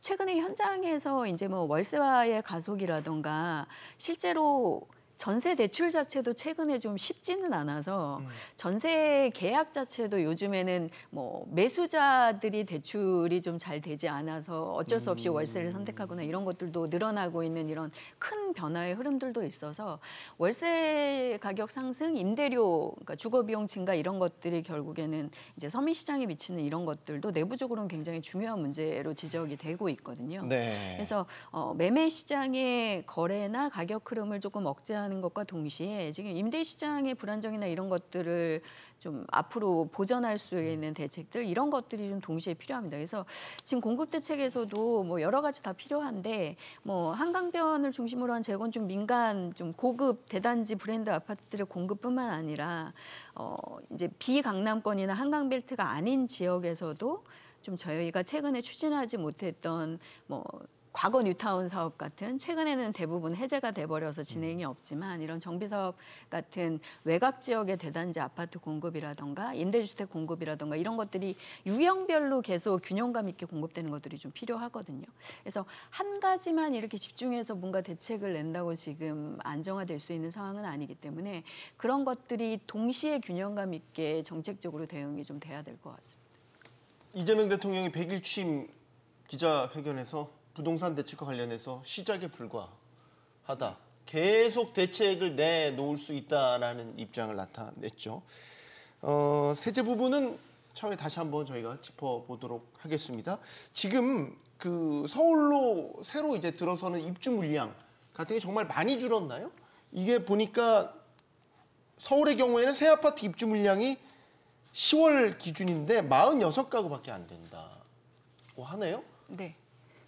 최근에 현장에서 이제 뭐 월세화의 가속이라던가 실제로 전세 대출 자체도 최근에 좀 쉽지는 않아서 전세 계약 자체도 요즘에는 뭐 매수자들이 대출이 좀 잘 되지 않아서 어쩔 수 없이 월세를 선택하거나 이런 것들도 늘어나고 있는 이런 큰 변화의 흐름들도 있어서 월세 가격 상승, 임대료, 그러니까 주거 비용 증가 이런 것들이 결국에는 이제 서민 시장에 미치는 이런 것들도 내부적으로는 굉장히 중요한 문제로 지적이 되고 있거든요.
네.
그래서 매매 시장의 거래나 가격 흐름을 조금 억제하는 것과 동시에 지금 임대 시장의 불안정이나 이런 것들을 좀 앞으로 보전할 수 있는 대책들 이런 것들이 좀 동시에 필요합니다. 그래서 지금 공급 대책에서도 뭐 여러 가지 다 필요한데 뭐 한강변을 중심으로 한 재건축 민간 좀 고급 대단지 브랜드 아파트들의 공급뿐만 아니라 이제 비강남권이나 한강벨트가 아닌 지역에서도 좀 저희가 최근에 추진하지 못했던 뭐 과거 뉴타운 사업 같은 최근에는 대부분 해제가 돼버려서 진행이 없지만 이런 정비사업 같은 외곽 지역의 대단지 아파트 공급이라던가 임대주택 공급이라던가 이런 것들이 유형별로 계속 균형감 있게 공급되는 것들이 좀 필요하거든요. 그래서 한 가지만 이렇게 집중해서 뭔가 대책을 낸다고 지금 안정화될 수 있는 상황은 아니기 때문에 그런 것들이 동시에 균형감 있게 정책적으로 대응이 좀 돼야 될 것 같습니다.
이재명 대통령이 100일 취임 기자회견에서 부동산 대책과 관련해서 시작에 불과하다. 계속 대책을 내놓을 수 있다라는 입장을 나타냈죠. 세제 부분은 차후에 다시 한번 저희가 짚어보도록 하겠습니다. 지금 그 서울로 새로 이제 들어서는 입주 물량 같은 게 정말 많이 줄었나요? 이게 보니까 서울의 경우에는 새 아파트 입주 물량이 10월 기준인데 46가구밖에 안 된다고 하네요.
네.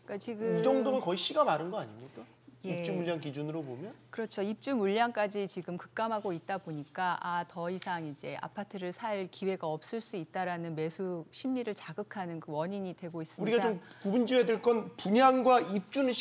그러니까 지금
이 정도면 거의 씨가 마른 거 아닙니까?
예.
입주 물량 기준으로 보면?
그렇죠. 입주 물량까지 지금 급감하고 있다 보니까 더 이상 이제 아파트를 살 기회가 없을 수 있다라는 매수 심리를 자극하는 그 원인이 되고 있습니다.
우리가 좀 구분지어야 될 건 분양과 입주는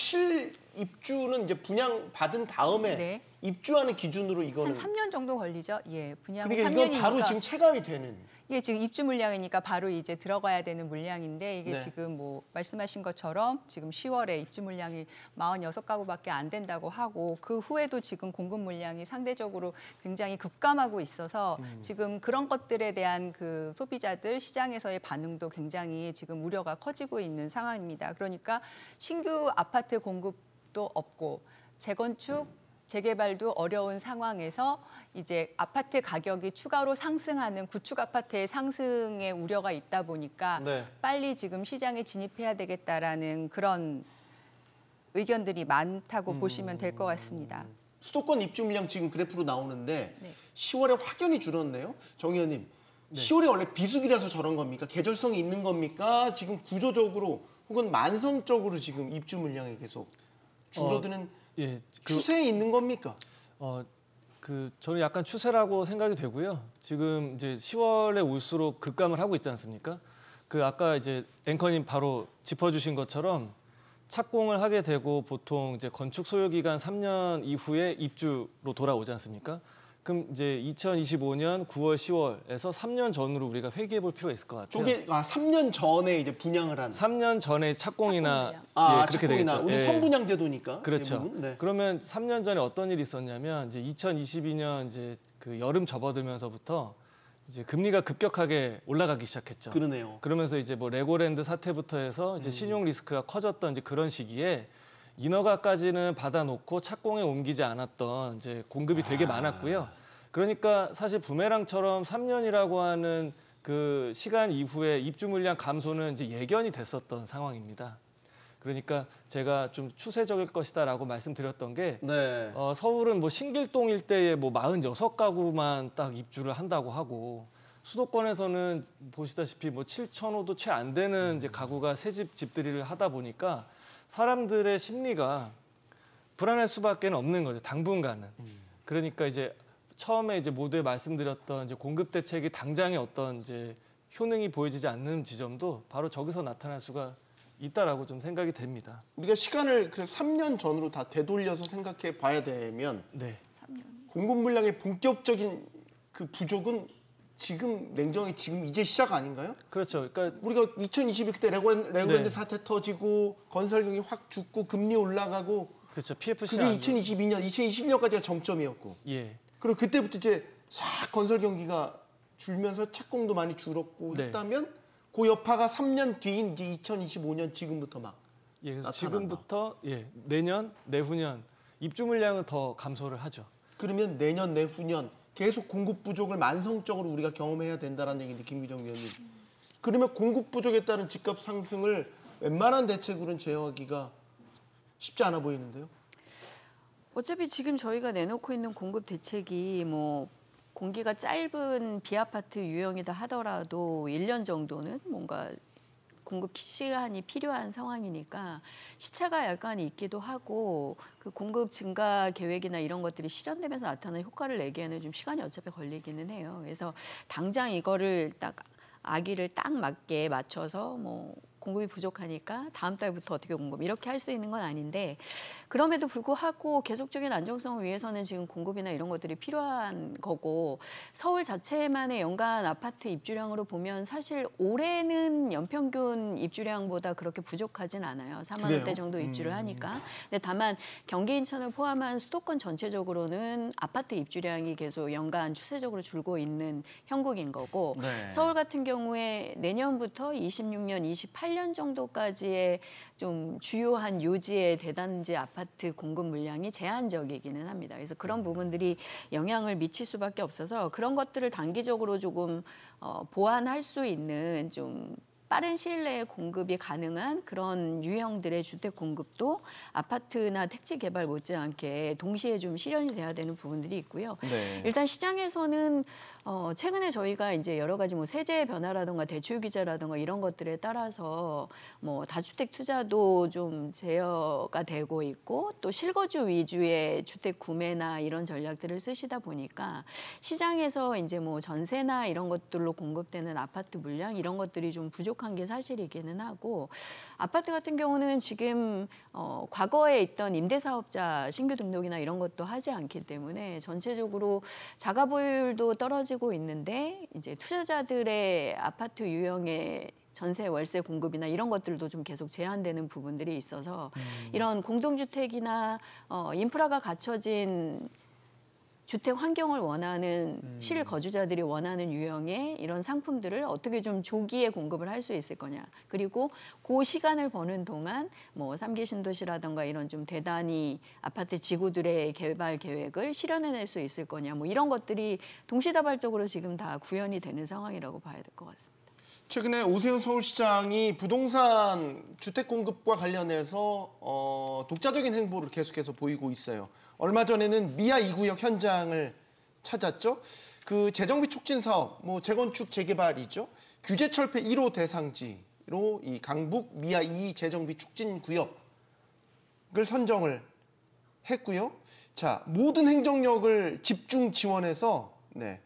입주는 이제 분양 받은 다음에
네.
입주하는 기준으로
한
이거는
3년 정도 걸리죠. 예, 분양
그러니까
3년이니까.
이건 바로 지금 체감이 되는.
이게 지금 입주 물량이니까 바로 이제 들어가야 되는 물량인데 이게
네.
지금 뭐 말씀하신 것처럼 지금 10월에 입주 물량이 46가구밖에 안 된다고 하고 그 후에도 지금 공급 물량이 상대적으로 굉장히 급감하고 있어서 지금 그런 것들에 대한 그 소비자들 시장에서의 반응도 굉장히 지금 우려가 커지고 있는 상황입니다. 그러니까 신규 아파트 공급도 없고 재건축 재개발도 어려운 상황에서 이제 아파트 가격이 추가로 상승하는 구축 아파트의 상승의 우려가 있다 보니까
네.
빨리 지금 시장에 진입해야 되겠다라는 그런 의견들이 많다고 보시면 될 것 같습니다.
수도권 입주 물량 지금 그래프로 나오는데
네.
10월에 확연히 줄었네요. 정 의원님, 10월에 원래 비수기라서 저런 겁니까? 계절성이 있는 겁니까? 지금 구조적으로 혹은 만성적으로 지금 입주 물량이 계속 줄어드는
예,
추세에 있는 겁니까?
저는 약간 추세라고 생각이 되고요. 지금 이제 10월에 올수록 급감을 하고 있지 않습니까? 그 아까 이제 앵커님 바로 짚어주신 것처럼 착공을 하게 되고 보통 이제 건축 소요 기간 3년 이후에 입주로 돌아오지 않습니까? 그럼 이제 2025년 9월, 10월에서 3년 전으로 우리가 회귀해 볼 필요가 있을 것 같아요.
저게 3년 전에 이제 분양을 한.
3년 전에 착공이나 그렇게
착공이나
되겠죠.
우리
예.
선분양 제도니까.
그렇죠.
대부분. 네.
그러면 3년 전에 어떤 일이 있었냐면 이제 2022년 이제 그 여름 접어들면서부터 이제 금리가 급격하게 올라가기 시작했죠.
그러네요.
그러면서 이제 뭐 레고랜드 사태부터 해서 이제 신용 리스크가 커졌던 이제 그런 시기에 인허가까지는 받아놓고 착공에 옮기지 않았던 이제 공급이 되게 많았고요. 그러니까 사실 부메랑처럼 3년이라고 하는 그 시간 이후에 입주 물량 감소는 이제 예견이 됐었던 상황입니다. 그러니까 제가 좀 추세적일 것이다라고 말씀드렸던 게
네.
서울은 뭐 신길동 일대에 뭐 46가구만 딱 입주를 한다고 하고 수도권에서는 보시다시피 뭐 7,000호도 채 안 되는 이제 가구가 새집 집들이를 하다 보니까 사람들의 심리가 불안할 수밖에 없는 거죠. 당분간은. 그러니까 이제 처음에 이제 모두에 말씀드렸던 이제 공급 대책이 당장의 어떤 이제 효능이 보여지지 않는 지점도 바로 저기서 나타날 수가 있다라고 좀 생각이 됩니다.
우리가 시간을 그래서 3년 전으로 다 되돌려서 생각해 봐야 되면
네.
3년.
공급 물량의 본격적인 그 부족은 지금 냉정히 지금 이제 시작 아닌가요?
그렇죠. 그러니까
우리가 2022 그때 레고랜드
네.
사태 터지고 건설 경기 확 죽고 금리 올라가고
그렇죠. PFC
그게 2022년, 2021년까지가 정점이었고.
예.
그리고 그때부터 이제 싹 건설 경기가 줄면서 착공도 많이 줄었고
네.
했다면 그 여파가 3년 뒤인 이제 2025년 지금부터 막
예, 그래서
나타난다.
지금부터 예, 내년, 내후년 입주 물량은 더 감소를 하죠.
그러면 내년, 내후년 계속 공급 부족을 만성적으로 우리가 경험해야 된다는 얘기인데 김규정 위원님. 그러면 공급 부족에 따른 집값 상승을 웬만한 대책으로는 제어하기가 쉽지 않아 보이는데요.
어차피 지금 저희가 내놓고 있는 공급 대책이 뭐 공기가 짧은 비아파트 유형이다 하더라도 1년 정도는 뭔가 공급 시간이 필요한 상황이니까 시차가 약간 있기도 하고 그 공급 증가 계획이나 이런 것들이 실현되면서 나타나는 효과를 내기에는 좀 시간이 어차피 걸리기는 해요. 그래서 당장 이거를 딱 아기를 딱 맞게 맞춰서 뭐 공급이 부족하니까 다음 달부터 어떻게 공급 이렇게 할 수 있는 건 아닌데 그럼에도 불구하고 계속적인 안정성을 위해서는 지금 공급이나 이런 것들이 필요한 거고 서울 자체만의 연간 아파트 입주량으로 보면 사실 올해는 연평균 입주량보다 그렇게 부족하진 않아요. 4만 원대
그래요?
정도 입주를 하니까. 근데 다만 경기 인천을 포함한 수도권 전체적으로는 아파트 입주량이 계속 연간 추세적으로 줄고 있는 형국인 거고
네.
서울 같은 경우에 내년부터 26년, 28년 정도까지의 좀 주요한 요지의 대단지 아파트 공급 물량이 제한적이기는 합니다. 그래서 그런 부분들이 영향을 미칠 수밖에 없어서 그런 것들을 단기적으로 조금 보완할 수 있는 좀 빠른 시일 내에 공급이 가능한 그런 유형들의 주택 공급도 아파트나 택지 개발 못지않게 동시에 좀 실현이 돼야 되는 부분들이 있고요.
네.
일단 시장에서는 최근에 저희가 이제 여러 가지 뭐 세제 변화라든가 대출 규제라든가 이런 것들에 따라서 뭐 다주택 투자도 좀 제어가 되고 있고 또 실거주 위주의 주택 구매나 이런 전략들을 쓰시다 보니까 시장에서 이제 뭐 전세나 이런 것들로 공급되는 아파트 물량 이런 것들이 좀 부족한 게 사실이기는 하고 아파트 같은 경우는 지금 과거에 있던 임대사업자 신규 등록이나 이런 것도 하지 않기 때문에 전체적으로 자가 보유율도 떨어지고 있는데 이제 투자자들의 아파트 유형의 전세 월세 공급이나 이런 것들도 좀 계속 제한되는 부분들이 있어서 이런 공동주택이나 인프라가 갖춰진 주택 환경을 원하는 실거주자들이 원하는 유형의 이런 상품들을 어떻게 좀 조기에 공급을 할 수 있을 거냐. 그리고 그 시간을 버는 동안 뭐 3기 신도시라든가 이런 좀 대단히 아파트 지구들의 개발 계획을 실현해낼 수 있을 거냐. 뭐 이런 것들이 동시다발적으로 지금 다 구현이 되는 상황이라고 봐야 될 것 같습니다.
최근에 오세훈 서울시장이 부동산 주택 공급과 관련해서 독자적인 행보를 계속해서 보이고 있어요. 얼마 전에는 미아 2구역 현장을 찾았죠. 그 재정비 촉진 사업, 뭐 재건축 재개발이죠. 규제 철폐 1호 대상지로 이 강북 미아 2 재정비 촉진 구역을 선정을 했고요. 자, 모든 행정력을 집중 지원해서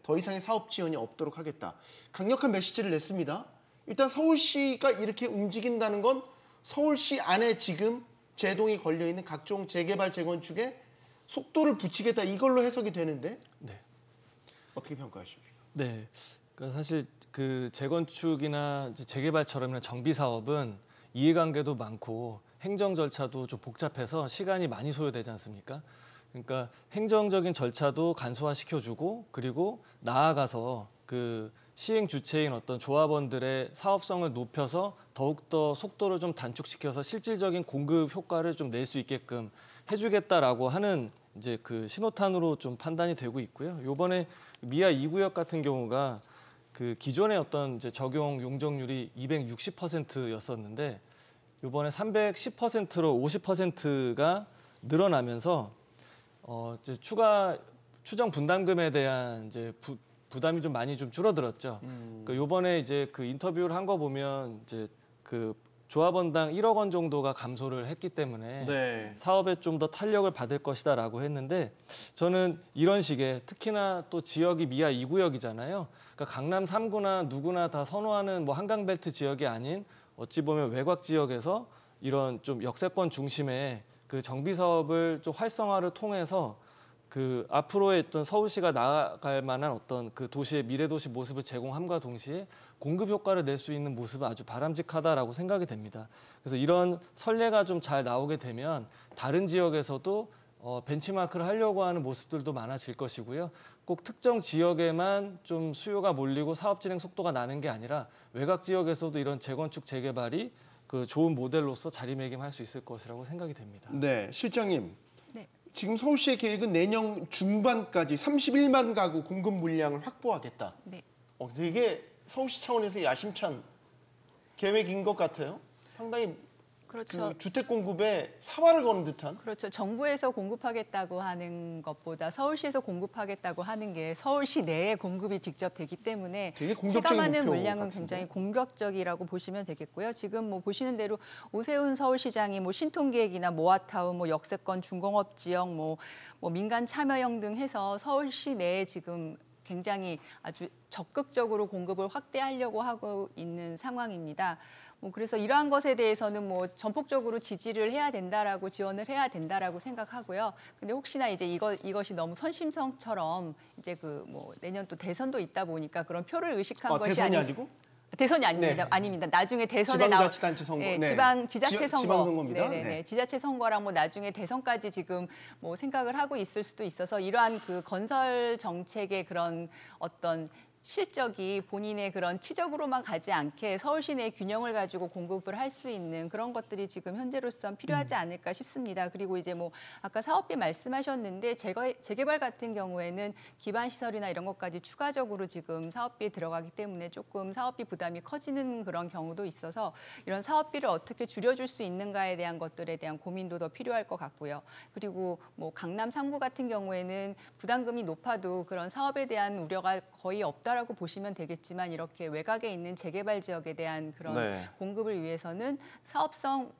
더 이상의 사업 지원이 없도록 하겠다. 강력한 메시지를 냈습니다. 일단 서울시가 이렇게 움직인다는 건 서울시 안에 지금 제동이 걸려있는 각종 재개발, 재건축에 속도를 붙이겠다 이걸로 해석이 되는데
네.
어떻게 평가하십니까?
네. 그러니까 사실 그 재건축이나 이제 재개발처럼 정비 사업은 이해관계도 많고 행정 절차도 좀 복잡해서 시간이 많이 소요되지 않습니까? 그러니까 행정적인 절차도 간소화시켜주고 그리고 나아가서 그 시행 주체인 어떤 조합원들의 사업성을 높여서 더욱더 속도를 좀 단축시켜서 실질적인 공급 효과를 좀 낼 수 있게끔 해주겠다라고 하는 이제 그 신호탄으로 좀 판단이 되고 있고요. 이번에 미아 2구역 같은 경우가 그 기존의 어떤 이제 적용 용적률이 260%였었는데 이번에 310%로 50%가 늘어나면서 이제 추가 추정 분담금에 대한 이제 부담이 좀 많이 좀 줄어들었죠. 그러니까 이번에 이제 그 인터뷰를 한 거 보면 이제 그 조합원당 1억 원 정도가 감소를 했기 때문에
네.
사업에 좀 더 탄력을 받을 것이다라고 했는데 저는 이런 식의 특히나 또 지역이 미아 2구역이잖아요. 그러니까 강남 3구나 누구나 다 선호하는 뭐 한강벨트 지역이 아닌 어찌 보면 외곽 지역에서 이런 좀 역세권 중심의 그 정비 사업을 좀 활성화를 통해서 그 앞으로의 어떤 서울시가 나아갈 만한 어떤 그 도시의 미래도시 모습을 제공함과 동시에 공급 효과를 낼 수 있는 모습은 아주 바람직하다라고 생각이 됩니다. 그래서 이런 선례가 좀 잘 나오게 되면 다른 지역에서도 벤치마크를 하려고 하는 모습들도 많아질 것이고요. 꼭 특정 지역에만 좀 수요가 몰리고 사업 진행 속도가 나는 게 아니라 외곽 지역에서도 이런 재건축 재개발이 그 좋은 모델로서 자리매김할 수 있을 것이라고 생각이 됩니다.
네, 실장님.
네.
지금 서울시의 계획은 내년 중반까지 31만 가구 공급 물량을 확보하겠다.
네.
되게 서울시 차원에서 야심찬 계획인 것 같아요. 상당히
그렇죠.
그 주택 공급에 사활을 거는 듯한.
그렇죠. 정부에서 공급하겠다고 하는 것보다 서울시에서 공급하겠다고 하는 게 서울시 내에 공급이 직접 되기 때문에
되게 공격적인
체감하는
목표
물량은
같은데.
굉장히 공격적이라고 보시면 되겠고요. 지금 뭐 보시는 대로 오세훈 서울시장이 뭐 신통계획이나 모아타운, 뭐 역세권 중공업 지역, 뭐 민간 참여형 등 해서 서울시 내에 지금 굉장히 아주 적극적으로 공급을 확대하려고 하고 있는 상황입니다. 그래서 이러한 것에 대해서는 뭐 전폭적으로 지지를 해야 된다라고 지원을 해야 된다라고 생각하고요. 근데 혹시나 이제 이것이 너무 선심성처럼 이제 그 뭐 내년 또 대선도 있다 보니까 그런 표를 의식한 것이
대선이 아니고?
대선이 아닙니다.
네.
아닙니다. 나중에 대선에
지방자치단체 선거.
네,
네.
지자체 선거.
지방선거입니다.
네네네.
네.
지자체 선거랑 뭐 나중에 대선까지 지금 뭐 생각을 하고 있을 수도 있어서 이러한 그 건설 정책의 그런 어떤 실적이 본인의 그런 치적으로만 가지 않게 서울시 내 균형을 가지고 공급을 할 수 있는 그런 것들이 지금 현재로선 필요하지 않을까 싶습니다. 그리고 이제 뭐 아까 사업비 말씀하셨는데 재개발 같은 경우에는 기반 시설이나 이런 것까지 추가적으로 지금 사업비에 들어가기 때문에 조금 사업비 부담이 커지는 그런 경우도 있어서 이런 사업비를 어떻게 줄여줄 수 있는가에 대한 것들에 대한 고민도 더 필요할 것 같고요. 그리고 뭐 강남 3구 같은 경우에는 부담금이 높아도 그런 사업에 대한 우려가 거의 없다라고 보시면 되겠지만 이렇게 외곽에 있는 재개발 지역에 대한 그런
네.
공급을 위해서는 사업성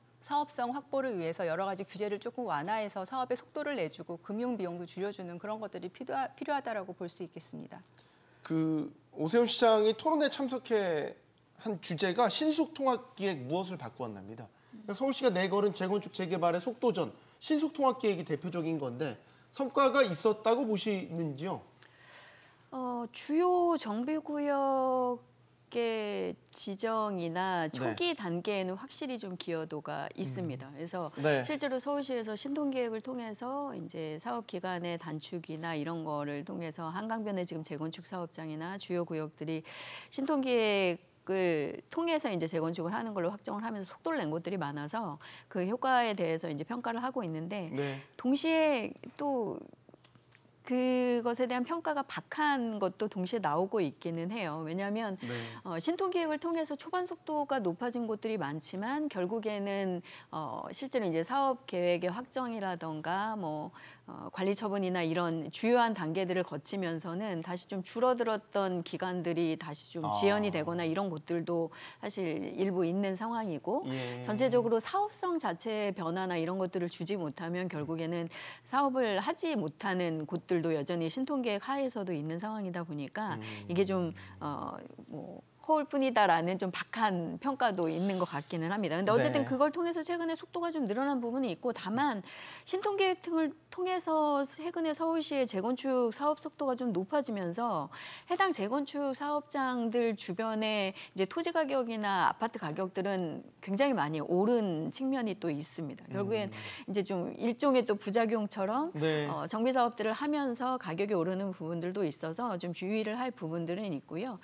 확보를 위해서 여러 가지 규제를 조금 완화해서 사업의 속도를 내주고 금융 비용도 줄여주는 그런 것들이 필요하다라고 볼 수 있겠습니다.
그 오세훈 시장이 토론회 참석해 한 주제가 신속통합기획 무엇을 바꾸었답니다. 그러니까 서울시가 내걸은 재건축 재개발의 속도전 신속통합기획이 대표적인 건데 성과가 있었다고 보시는지요?
주요 정비구역의 지정이나 초기 단계에는 확실히 좀 기여도가 있습니다. 그래서
네.
실제로 서울시에서 신통계획을 통해서 이제 사업 기간의 단축이나 이런 거를 통해서 한강변의 지금 재건축 사업장이나 주요 구역들이 신통계획을 통해서 이제 재건축을 하는 걸로 확정을 하면서 속도를 낸 곳들이 많아서 그 효과에 대해서 이제 평가를 하고 있는데
네.
동시에 또 그것에 대한 평가가 박한 것도 동시에 나오고 있기는 해요. 왜냐하면 신통기획을 통해서 초반 속도가 높아진 곳들이 많지만 결국에는 실제로 이제 사업 계획의 확정이라던가 뭐 관리 처분이나 이런 주요한 단계들을 거치면서는 다시 좀 줄어들었던 기간들이 다시 좀 지연이 되거나 이런 곳들도 사실 일부 있는 상황이고 전체적으로 사업성 자체의 변화나 이런 것들을 주지 못하면 결국에는 사업을 하지 못하는 곳들도 여전히 신통계획 하에서도 있는 상황이다 보니까 이게 좀 뭐 허울뿐이다라는 좀 박한 평가도 있는 것 같기는 합니다. 근데 어쨌든 그걸 통해서 최근에 속도가 좀 늘어난 부분이 있고 다만 신통계획 등을 통해서 최근에 서울시의 재건축 사업 속도가 좀 높아지면서 해당 재건축 사업장들 주변에 이제 토지 가격이나 아파트 가격들은 굉장히 많이 오른 측면이 또 있습니다. 결국엔 이제 좀 일종의 또 부작용처럼 정비 사업들을 하면서 가격이 오르는 부분들도 있어서 좀 주의를 할 부분들은 있고요.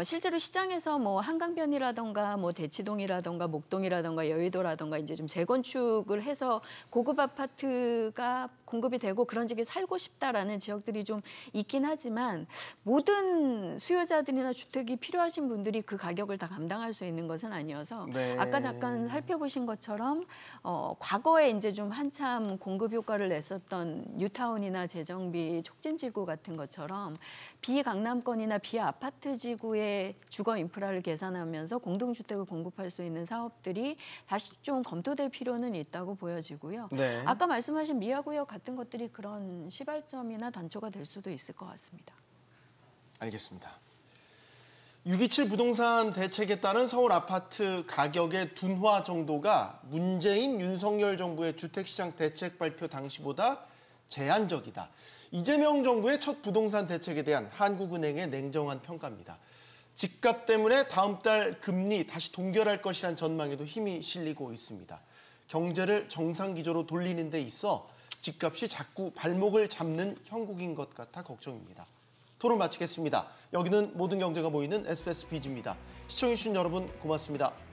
실제로 시장에서 뭐 한강변이라던가 뭐 대치동이라던가 목동이라던가 여의도라던가 이제 좀 재건축을 해서 고급 아파트가 공급이 되고 그런 지역에 살고 싶다라는 지역들이 좀 있긴 하지만 모든 수요자들이나 주택이 필요하신 분들이 그 가격을 다 감당할 수 있는 것은 아니어서 아까 잠깐 살펴보신 것처럼 과거에 이제 좀 한참 공급 효과를 냈었던 뉴타운이나 재정비 촉진지구 같은 것처럼 비강남권이나 비아파트 지구의 주거 인프라를 계산하면서 공동주택을 공급할 수 있는 사업들이 다시 좀 검토될 필요는 있다고 보여지고요. 아까 말씀하신 미아구역 같은 것들이 그런 시발점이나 단초가 될 수도 있을 것 같습니다.
알겠습니다. 6.27 부동산 대책에 따른 서울 아파트 가격의 둔화 정도가 문재인 윤석열 정부의 주택시장 대책 발표 당시보다 제한적이다. 이재명 정부의 첫 부동산 대책에 대한 한국은행의 냉정한 평가입니다. 집값 때문에 다음 달 금리 다시 동결할 것이란 전망에도 힘이 실리고 있습니다. 경제를 정상 기조로 돌리는 데 있어 집값이 자꾸 발목을 잡는 형국인 것 같아 걱정입니다. 토론 마치겠습니다. 여기는 모든 경제가 모이는 SBS 비즈입니다. 시청해주신 여러분 고맙습니다.